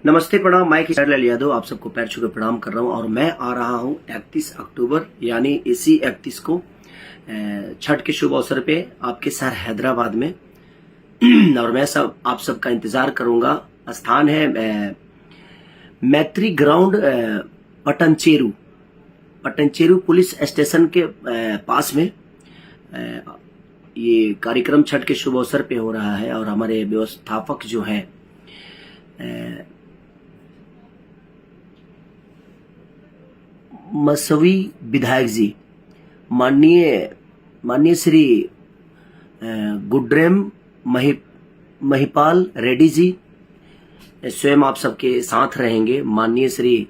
नमस्ते, प्रणाम। मैं खेसारी यादव आप सबको पैर छू के प्रणाम कर रहा हूं और मैं आ रहा हूं 31 अक्टूबर यानी इसी 31 को छठ के शुभ अवसर पे आपके शहर हैदराबाद में और मैं आप सबका इंतजार करूंगा। स्थान है मैत्री ग्राउंड, पटनचेरू पुलिस स्टेशन के पास में ये कार्यक्रम छठ के शुभ अवसर पे हो रहा है और हमारे व्यवस्थापक जो हैं मसवी विधायक जी, माननीय श्री गुड्रेम महिपाल रेड्डी जी स्वयं आप सबके साथ रहेंगे। माननीय श्री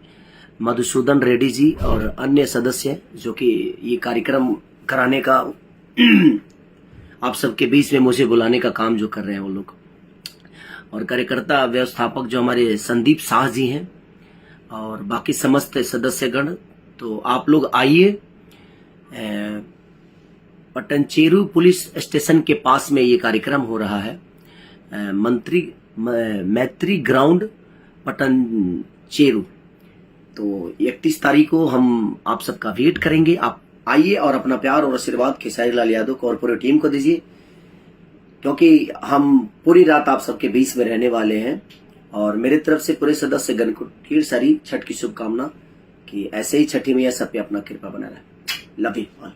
मधुसूदन रेड्डी जी और अन्य सदस्य जो कि ये कार्यक्रम कराने का आप सबके बीच में मुझे बुलाने का काम जो कर रहे हैं वो लोग, और कार्यकर्ता व्यवस्थापक जो हमारे संदीप शाह जी हैं और बाकी समस्त सदस्यगण। तो आप लोग आइए, पटनचेरू पुलिस स्टेशन के पास में ये कार्यक्रम हो रहा है, मैत्री ग्राउंड पटनचेरू। तो 31 तारीख को हम आप सबका वेट करेंगे। आप आइए और अपना प्यार और आशीर्वाद खेसारी लाल यादव को और पूरी टीम को दीजिए, क्योंकि हम पूरी रात आप सबके बीच में रहने वाले हैं। और मेरे तरफ से पूरे सदस्यगण को ढेर सारी छठ की शुभकामना कि ऐसे ही छठी मैया सब पे अपना कृपा बना रहे। Love you all.